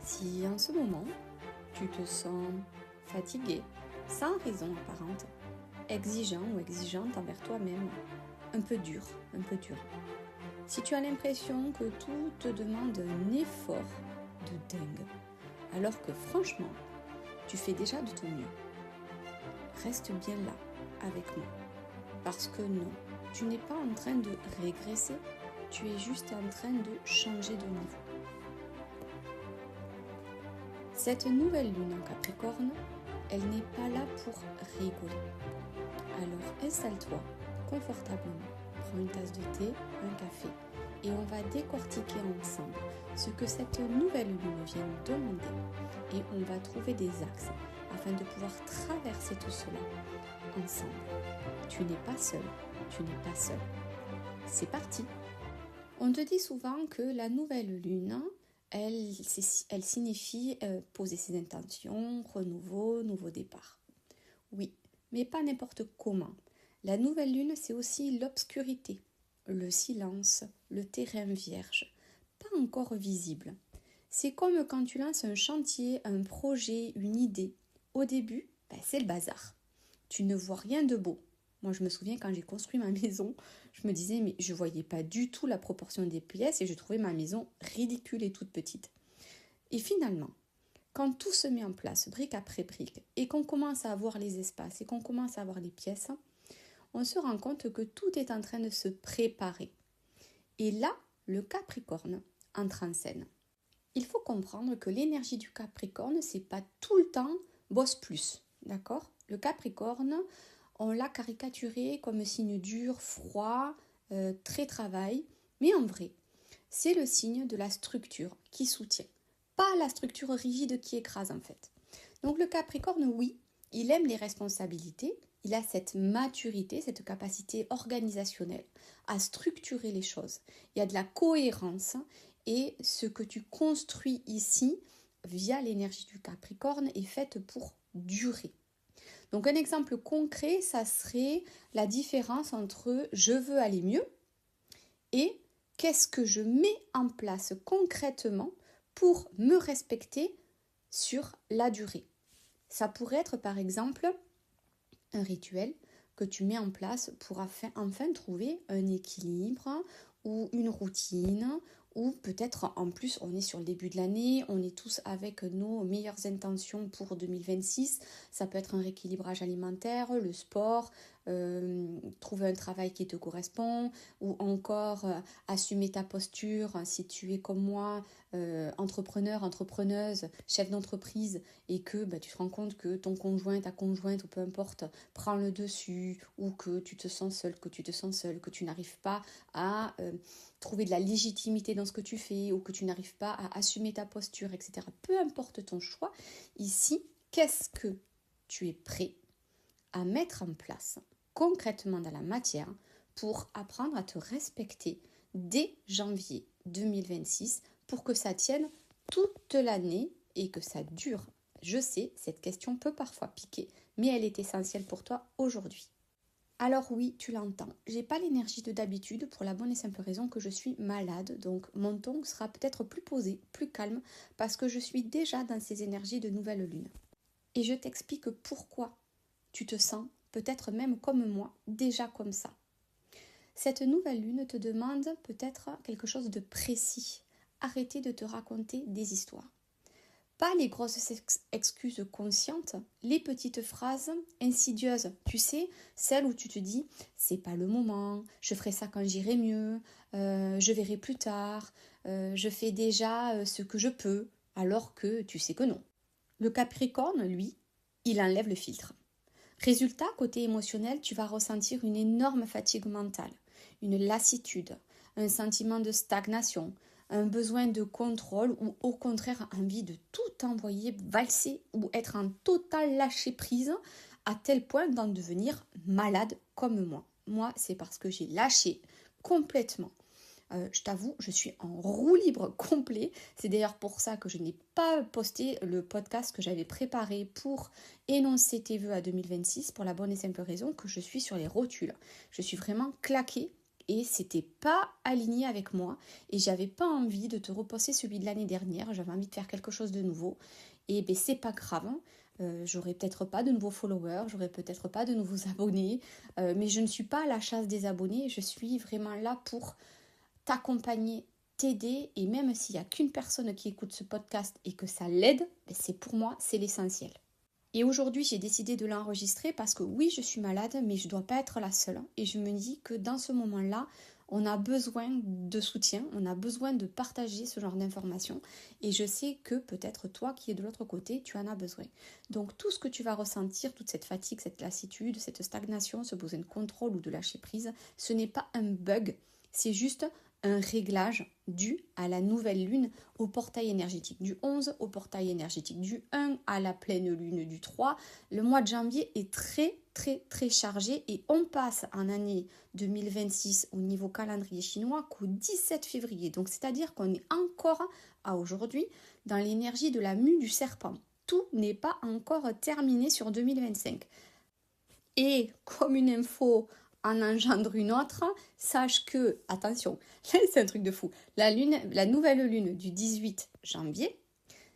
Si en ce moment, tu te sens fatigué, sans raison apparente, exigeant ou exigeante envers toi-même, un peu dur, si tu as l'impression que tout te demande un effort de dingue, alors que franchement, tu fais déjà de ton mieux, reste bien là avec moi. Parce que non, tu n'es pas en train de régresser, tu es juste en train de changer de niveau. Cette nouvelle lune en Capricorne, elle n'est pas là pour rigoler. Alors installe-toi confortablement, prends une tasse de thé, un café et on va décortiquer ensemble ce que cette nouvelle lune vient demander et on va trouver des axes afin de pouvoir traverser tout cela ensemble. Tu n'es pas seul, C'est parti! On te dit souvent que la nouvelle lune, elle signifie poser ses intentions, nouveau départ. Oui, mais pas n'importe comment. La nouvelle lune, c'est aussi l'obscurité, le silence, le terrain vierge, pas encore visible. C'est comme quand tu lances un chantier, un projet, une idée. Au début, c'est le bazar. Tu ne vois rien de beau. Moi, je me souviens quand j'ai construit ma maison, je me disais, mais je ne voyais pas du tout la proportion des pièces et je trouvais ma maison ridicule et toute petite. Et finalement, quand tout se met en place, brique après brique, et qu'on commence à voir les espaces et qu'on commence à voir les pièces, on se rend compte que tout est en train de se préparer. Et là, le Capricorne entre en scène. Il faut comprendre que l'énergie du Capricorne, c'est pas tout le temps bosse plus, d'accord ? Le Capricorne, on l'a caricaturé comme signe dur, froid, très travail, mais en vrai, c'est le signe de la structure qui soutient, pas la structure rigide qui écrase en fait. Donc le Capricorne, oui, il aime les responsabilités, il a cette maturité, cette capacité organisationnelle à structurer les choses. Il y a de la cohérence et ce que tu construis ici via l'énergie du Capricorne est fait pour durer. Donc un exemple concret, ça serait la différence entre je veux aller mieux et qu'est-ce que je mets en place concrètement pour me respecter sur la durée. Ça pourrait être par exemple un rituel que tu mets en place pour enfin trouver un équilibre ou une routine, ou peut-être en plus on est sur le début de l'année, on est tous avec nos meilleures intentions pour 2026, ça peut être un rééquilibrage alimentaire, le sport, trouver un travail qui te correspond, ou encore assumer ta posture si tu es comme moi, entrepreneur, entrepreneuse, chef d'entreprise et que tu te rends compte que ton conjoint, ta conjointe ou peu importe prend le dessus ou que tu te sens seul, que tu n'arrives pas à trouver de la légitimité dans ce que tu fais ou que tu n'arrives pas à assumer ta posture, etc. Peu importe ton choix, ici, qu'est-ce que tu es prêt à mettre en place concrètement dans la matière pour apprendre à te respecter dès janvier 2026 pour que ça tienne toute l'année et que ça dure. Je sais, cette question peut parfois piquer, mais elle est essentielle pour toi aujourd'hui. Alors oui, tu l'entends, j'ai pas l'énergie de d'habitude pour la bonne et simple raison que je suis malade, donc mon ton sera peut-être plus posé, plus calme, parce que je suis déjà dans ces énergies de nouvelle lune. Et je t'explique pourquoi tu te sens, peut-être même comme moi, déjà comme ça. Cette nouvelle lune te demande peut-être quelque chose de précis. Arrêtez de te raconter des histoires. Pas les grosses excuses conscientes, les petites phrases insidieuses. Tu sais, celles où tu te dis « c'est pas le moment, je ferai ça quand j'irai mieux, je verrai plus tard, je fais déjà ce que je peux », alors que tu sais que non. Le Capricorne, lui, il enlève le filtre. Résultat, côté émotionnel, tu vas ressentir une énorme fatigue mentale, une lassitude, un sentiment de stagnation, un besoin de contrôle ou au contraire envie de tout envoyer valser ou être en total lâcher prise à tel point d'en devenir malade comme moi. Moi, c'est parce que j'ai lâché complètement. Je t'avoue, je suis en roue libre complet. C'est d'ailleurs pour ça que je n'ai pas posté le podcast que j'avais préparé pour énoncer tes vœux à 2026 pour la bonne et simple raison que je suis sur les rotules. Je suis vraiment claquée et c'était pas aligné avec moi et j'avais pas envie de te reposter celui de l'année dernière, j'avais envie de faire quelque chose de nouveau et ben c'est pas grave. J'aurai peut-être pas de nouveaux followers, j'aurai peut-être pas de nouveaux abonnés, mais je ne suis pas à la chasse des abonnés, je suis vraiment là pour t'accompagner, t'aider, et même s'il n'y a qu'une personne qui écoute ce podcast et que ça l'aide, ben c'est pour moi, c'est l'essentiel. Et aujourd'hui, j'ai décidé de l'enregistrer parce que oui, je suis malade, mais je ne dois pas être la seule. Et je me dis que dans ce moment-là, on a besoin de soutien, on a besoin de partager ce genre d'informations. Et je sais que peut-être toi qui es de l'autre côté, tu en as besoin. Donc tout ce que tu vas ressentir, toute cette fatigue, cette lassitude, cette stagnation, ce besoin de contrôle ou de lâcher prise, ce n'est pas un bug, c'est juste un réglage dû à la nouvelle lune au portail énergétique du 11, au portail énergétique du 1, à la pleine lune du 3. Le mois de janvier est très chargé et on passe en année 2026 au niveau calendrier chinois qu'au 17 février. Donc c'est-à-dire qu'on est encore à aujourd'hui dans l'énergie de la mue du serpent. Tout n'est pas encore terminé sur 2025. Et comme une info en engendre une autre, sache que, attention, c'est un truc de fou, la nouvelle lune du 18 janvier,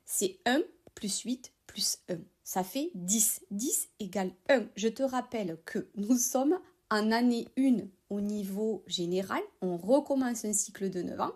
c'est 1 plus 8 plus 1. Ça fait 10. 10 égale 1. Je te rappelle que nous sommes en année 1 au niveau général, on recommence un cycle de 9 ans,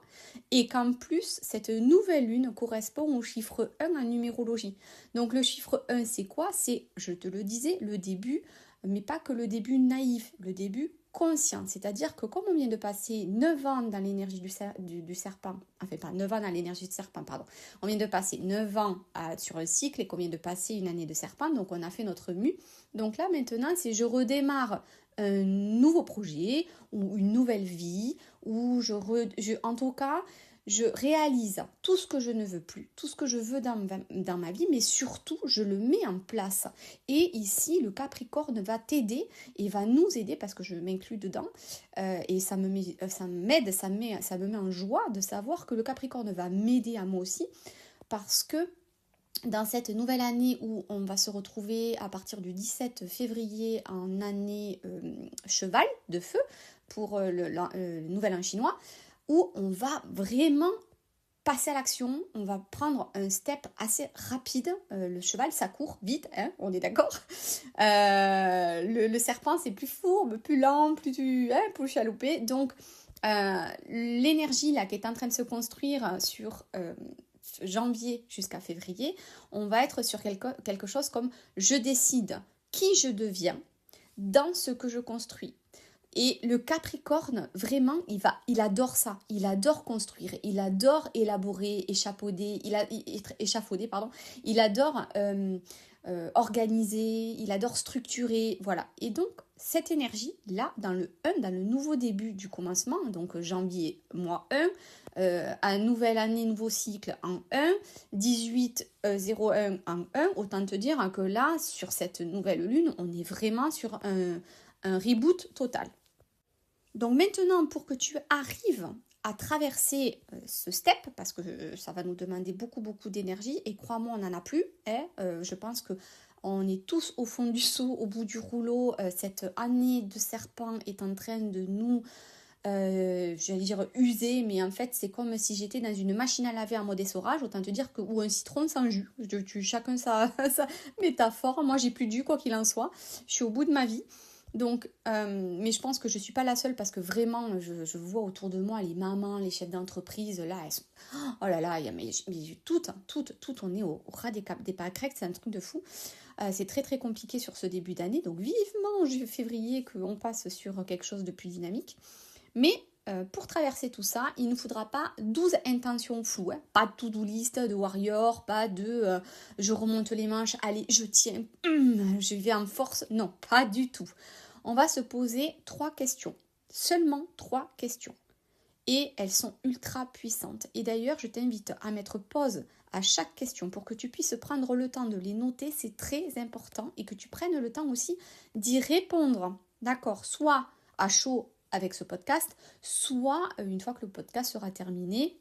et qu'en plus, cette nouvelle lune correspond au chiffre 1 en numérologie. Donc le chiffre 1, c'est quoi? C'est, je te le disais, le début, mais pas que le début naïf, le début conscient. C'est-à-dire que comme on vient de passer 9 ans dans l'énergie du serpent, enfin pas 9 ans dans l'énergie du serpent, pardon, on vient de passer 9 ans sur un cycle et qu'on vient de passer une année de serpent, donc on a fait notre mue. Donc là maintenant, c'est je redémarre un nouveau projet ou une nouvelle vie, ou en tout cas, je réalise tout ce que je ne veux plus, tout ce que je veux dans ma vie, mais surtout, je le mets en place. Et ici, le Capricorne va t'aider et va nous aider, parce que je m'inclus dedans, et ça me met en joie de savoir que le Capricorne va m'aider à moi aussi, parce que dans cette nouvelle année où on va se retrouver à partir du 17 février en année cheval de feu pour le nouvel an chinois, où on va vraiment passer à l'action, on va prendre un step assez rapide. Le cheval, ça court vite, hein, on est d'accord. Le serpent, c'est plus fourbe, plus lent, plus chaloupé. Donc, l'énergie là qui est en train de se construire sur janvier jusqu'à février, on va être sur quelque chose comme je décide qui je deviens dans ce que je construis. Et le Capricorne, vraiment, il adore ça. Il adore construire, il adore élaborer, échafauder, pardon. Il adore organiser, il adore structurer, voilà. Et donc, cette énergie-là, dans le 1, dans le nouveau début du commencement, donc janvier, mois 1, à nouvelle année, nouveau cycle en 1, 18-01 en 1, autant te dire que là, sur cette nouvelle lune, on est vraiment sur un reboot total. Donc maintenant, pour que tu arrives à traverser ce step, parce que ça va nous demander beaucoup d'énergie, et crois-moi, on n'en a plus, hein, je pense que on est tous au fond du seau, au bout du rouleau. Cette année de serpent est en train de nous, j'allais dire user, mais en fait c'est comme si j'étais dans une machine à laver en mode essorage, autant te dire que, ou un citron sans jus, chacun sa métaphore. Moi j'ai plus de jus quoi qu'il en soit, je suis au bout de ma vie. Donc, mais je pense que je ne suis pas la seule, parce que vraiment, je vois autour de moi les mamans, les chefs d'entreprise, là, elles sont... Oh là là, mais toutes, on est au ras des pâquerettes, c'est un truc de fou. C'est très compliqué sur ce début d'année, donc vivement février qu'on passe sur quelque chose de plus dynamique. Mais pour traverser tout ça, il ne faudra pas 12 intentions floues, hein. Pas de to-do list de warrior, pas de je remonte les manches, allez, je tiens, je vais en force. Non, pas du tout. On va se poser 3 questions, seulement 3 questions. Et elles sont ultra puissantes. Et d'ailleurs, je t'invite à mettre pause à chaque question pour que tu puisses prendre le temps de les noter, c'est très important, et que tu prennes le temps aussi d'y répondre. D'accord, soit à chaud avec ce podcast, soit une fois que le podcast sera terminé,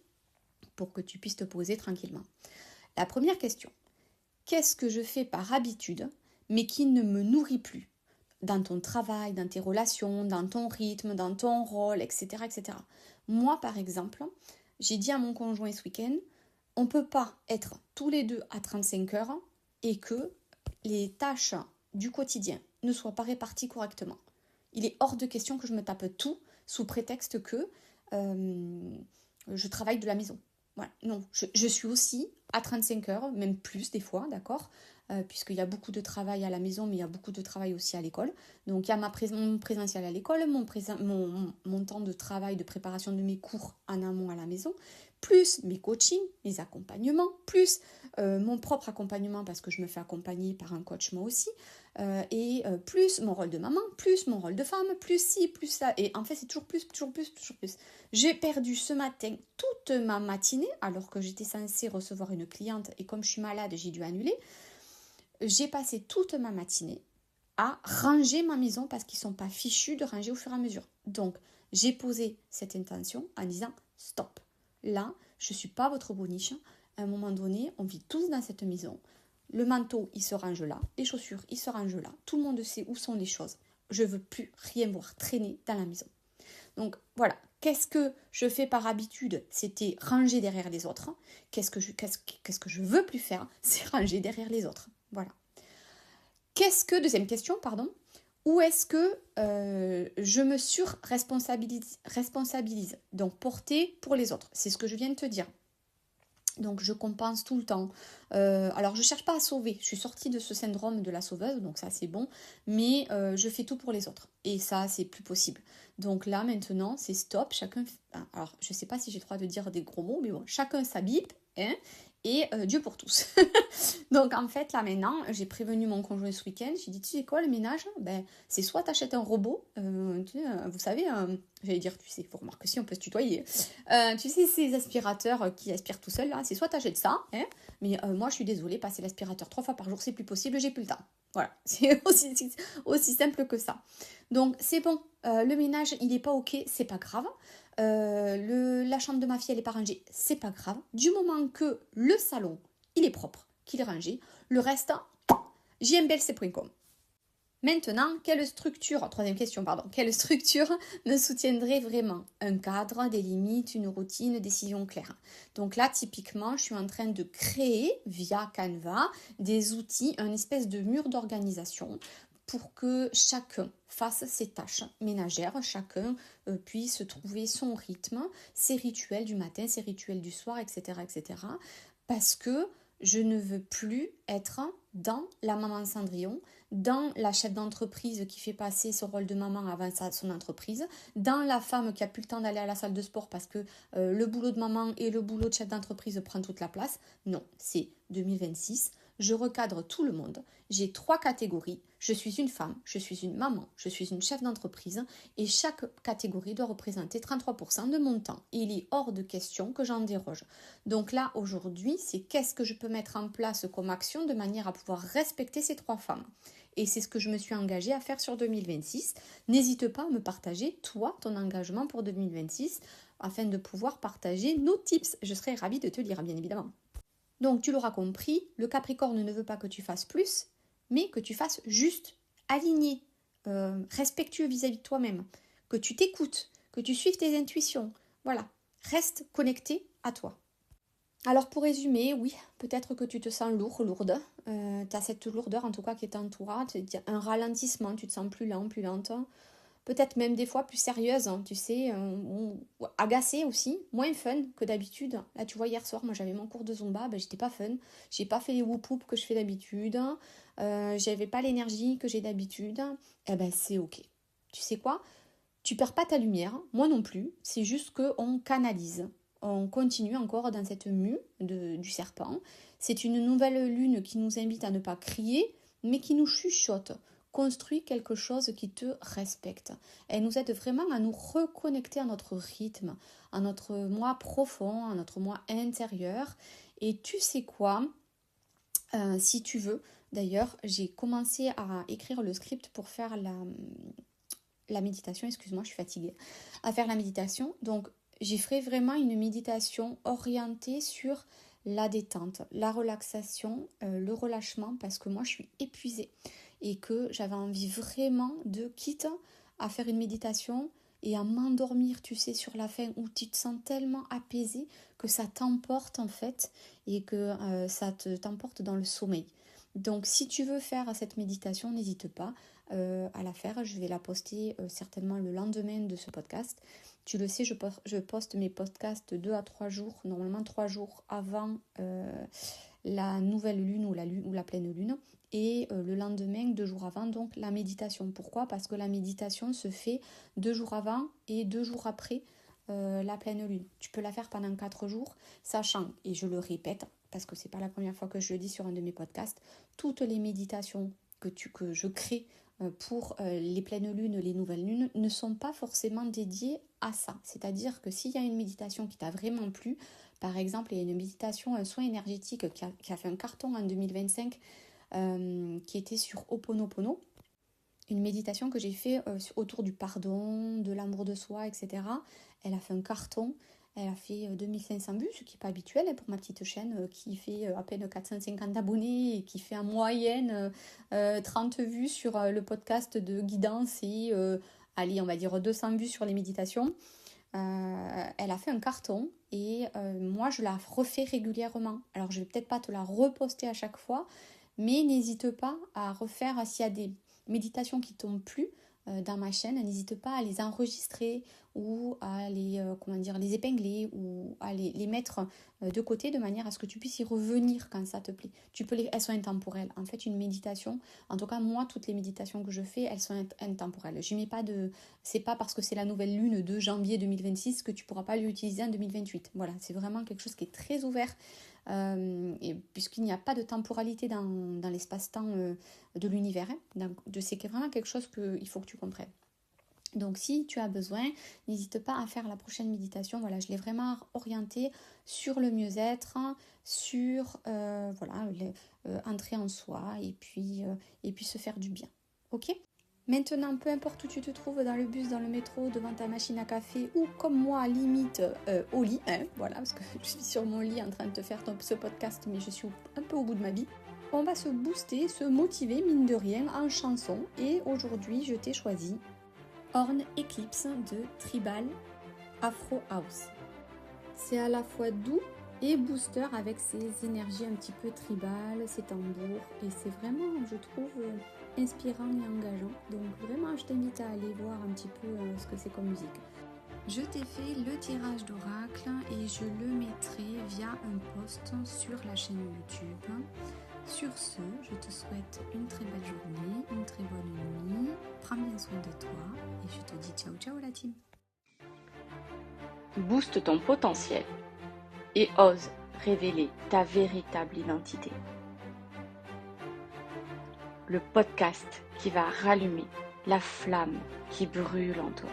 pour que tu puisses te poser tranquillement. La première question: qu'est-ce que je fais par habitude mais qui ne me nourrit plus? dans ton travail, dans tes relations, dans ton rythme, dans ton rôle, etc., etc. Moi, par exemple, j'ai dit à mon conjoint ce week-end, on ne peut pas être tous les deux à 35 heures et que les tâches du quotidien ne soient pas réparties correctement. Il est hors de question que je me tape tout sous prétexte que je travaille de la maison. Voilà. Non, je suis aussi à 35 heures, même plus des fois, d'accord, puisqu'il y a beaucoup de travail à la maison, mais il y a beaucoup de travail aussi à l'école. Donc il y a mon présentiel à l'école, mon temps de travail, de préparation de mes cours en amont à la maison, plus mes coachings, mes accompagnements, plus mon propre accompagnement parce que je me fais accompagner par un coach moi aussi, et plus mon rôle de maman, plus mon rôle de femme, plus ci, plus ça. Et en fait, c'est toujours plus, toujours plus, toujours plus. J'ai perdu ce matin toute ma matinée alors que j'étais censée recevoir une cliente et comme je suis malade, j'ai dû annuler. J'ai passé toute ma matinée à ranger ma maison parce qu'ils ne sont pas fichus de ranger au fur et à mesure. Donc, j'ai posé cette intention en disant stop. Là, je ne suis pas votre boniche. À un moment donné, on vit tous dans cette maison. Le manteau, il se range là. Les chaussures, il se rangent là. Tout le monde sait où sont les choses. Je ne veux plus rien voir traîner dans la maison. Donc, voilà. Qu'est-ce que je fais par habitude? C'était ranger derrière les autres. Qu'est-ce que je veux plus faire? C'est ranger derrière les autres. Voilà. Deuxième question, pardon. Où est-ce que je me surresponsabilise? Donc, porter pour les autres. C'est ce que je viens de te dire. Donc, je compense tout le temps. Alors, je ne cherche pas à sauver. Je suis sortie de ce syndrome de la sauveuse, donc ça, c'est bon. Mais je fais tout pour les autres. Et ça, c'est plus possible. Donc là, maintenant, c'est stop. Chacun... Alors, je ne sais pas si j'ai le droit de dire des gros mots, mais bon, chacun sa bipe, hein, et Dieu pour tous. Donc, en fait, là, maintenant, j'ai prévenu mon conjoint ce week-end. J'ai dit, tu sais quoi, le ménage, ben, c'est soit tu achètes un robot, vous savez, j'allais dire, tu sais, faut remarquer si on peut se tutoyer. Tu sais, ces aspirateurs qui aspirent tout seul, là, c'est soit tu achètes ça, hein, mais moi, je suis désolée, passer l'aspirateur 3 fois par jour, c'est plus possible, j'ai plus le temps. Voilà, c'est aussi simple que ça. Donc, c'est bon, le ménage, il n'est pas OK, c'est pas grave. La chambre de ma fille, elle n'est pas rangée, c'est pas grave. Du moment que le salon, il est propre, qu'il est rangé, le reste, jmblc.com. Maintenant, troisième question, quelle structure me soutiendrait vraiment? Un cadre, des limites, une routine, une décision claire. Donc là, typiquement, je suis en train de créer, via Canva, des outils, un espèce de mur d'organisation pour que chacun fasse ses tâches ménagères, chacun puisse trouver son rythme, ses rituels du matin, ses rituels du soir, etc., etc. Parce que je ne veux plus être dans la maman Cendrillon, dans la chef d'entreprise qui fait passer ce rôle de maman avant son entreprise, dans la femme qui a plus le temps d'aller à la salle de sport parce que le boulot de maman et le boulot de chef d'entreprise prennent toute la place. Non, c'est 2026. Je recadre tout le monde. J'ai 3 catégories. Je suis une femme, je suis une maman, je suis une chef d'entreprise et chaque catégorie doit représenter 33% de mon temps. Et il est hors de question que j'en déroge. Donc là, aujourd'hui, c'est qu'est-ce que je peux mettre en place comme action de manière à pouvoir respecter ces 3 femmes. Et c'est ce que je me suis engagée à faire sur 2026. N'hésite pas à me partager, toi, ton engagement pour 2026 afin de pouvoir partager nos tips. Je serai ravie de te lire, bien évidemment. Donc, tu l'auras compris, le Capricorne ne veut pas que tu fasses plus, mais que tu fasses juste, aligné, respectueux vis-à-vis de toi-même, que tu t'écoutes, que tu suives tes intuitions. Voilà, reste connecté à toi. Alors pour résumer, oui, peut-être que tu te sens lourde, tu as cette lourdeur en tout cas qui t'entoure, un ralentissement, tu te sens plus lent, plus lente, peut-être même des fois plus sérieuse, hein, tu sais, agacée aussi, moins fun que d'habitude. Là tu vois, hier soir, moi j'avais mon cours de Zumba, j'étais pas fun, j'ai pas fait les whoop-whoop que je fais d'habitude, j'avais pas l'énergie que j'ai d'habitude, c'est ok. Tu sais quoi? Tu perds pas ta lumière, moi non plus, c'est juste qu'on canalise. On continue encore dans cette mue du serpent. C'est une nouvelle lune qui nous invite à ne pas crier, mais qui nous chuchote. Construis quelque chose qui te respecte. Elle nous aide vraiment à nous reconnecter à notre rythme, à notre moi profond, à notre moi intérieur. Et tu sais quoi? Si tu veux, d'ailleurs, j'ai commencé à écrire le script pour faire la méditation. Excuse-moi, je suis fatiguée. À faire la méditation. Donc, j'y ferai vraiment une méditation orientée sur la détente, la relaxation, le relâchement, parce que moi, je suis épuisée. et que j'avais envie vraiment de, quitte à faire une méditation et à m'endormir, tu sais, sur la fin, où tu te sens tellement apaisé que ça t'emporte en fait, et que t'emporte dans le sommeil. Donc si tu veux faire cette méditation, n'hésite pas à la faire. Je vais la poster certainement le lendemain de ce podcast. Tu le sais, je poste mes podcasts 2 à 3 jours, normalement 3 jours avant la nouvelle lune ou la pleine lune. Et le lendemain, 2 jours avant, donc la méditation. Pourquoi ? Parce que la méditation se fait 2 jours avant et 2 jours après la pleine lune. Tu peux la faire pendant 4 jours, sachant, et je le répète, parce que c'est pas la première fois que je le dis sur un de mes podcasts, toutes les méditations que je crée pour les pleines lunes, les nouvelles lunes, ne sont pas forcément dédiées à ça. C'est-à-dire que s'il y a une méditation qui t'a vraiment plu, par exemple, il y a une méditation, un soin énergétique qui a fait un carton en 2025, qui était sur Ho'oponopono, une méditation que j'ai fait autour du pardon, de l'amour de soi, etc. Elle a fait un carton, elle a fait 2500 vues, ce qui n'est pas habituel pour ma petite chaîne qui fait à peine 450 abonnés et qui fait en moyenne 30 vues sur le podcast de guidance et allez, on va dire 200 vues sur les méditations. Elle a fait un carton et moi je la refais régulièrement. Alors je vais peut-être pas te la reposter à chaque fois, mais n'hésite pas à refaire, s'il y a des méditations qui t'ont plu dans ma chaîne, n'hésite pas à les enregistrer ou à les épingler ou à les mettre de côté de manière à ce que tu puisses y revenir quand ça te plaît. Elles sont intemporelles. En fait, une méditation, en tout cas moi, toutes les méditations que je fais, elles sont intemporelles. C'est pas parce que c'est la nouvelle lune de janvier 2026 que tu pourras pas l'utiliser en 2028. Voilà, c'est vraiment quelque chose qui est très ouvert. Et puisqu'il n'y a pas de temporalité dans l'espace-temps de l'univers, hein. C'est vraiment quelque chose qu'il faut que tu comprennes. Donc si tu as besoin, n'hésite pas à faire la prochaine méditation. Voilà, je l'ai vraiment orientée sur le mieux-être, sur entrer en soi et puis se faire du bien. Ok ? Maintenant, peu importe où tu te trouves, dans le bus, dans le métro, devant ta machine à café ou comme moi, limite au lit, hein, voilà, parce que je suis sur mon lit en train de te faire ce podcast, mais je suis un peu au bout de ma vie. On va se booster, se motiver, mine de rien, en chanson. Et aujourd'hui, je t'ai choisi Horn Eclipse de Tribal Afro House. C'est à la fois doux et booster avec ses énergies un petit peu tribales, ses tambours, et c'est vraiment, je trouve, inspirant et engageant. Donc vraiment, je t'invite à aller voir un petit peu ce que c'est comme musique. Je t'ai fait le tirage d'oracle et je le mettrai via un post sur la chaîne YouTube. Sur ce, je te souhaite une très belle journée, une très bonne nuit. Prends bien soin de toi et je te dis ciao ciao la team. Booste ton potentiel et ose révéler ta véritable identité. Le podcast qui va rallumer la flamme qui brûle en toi.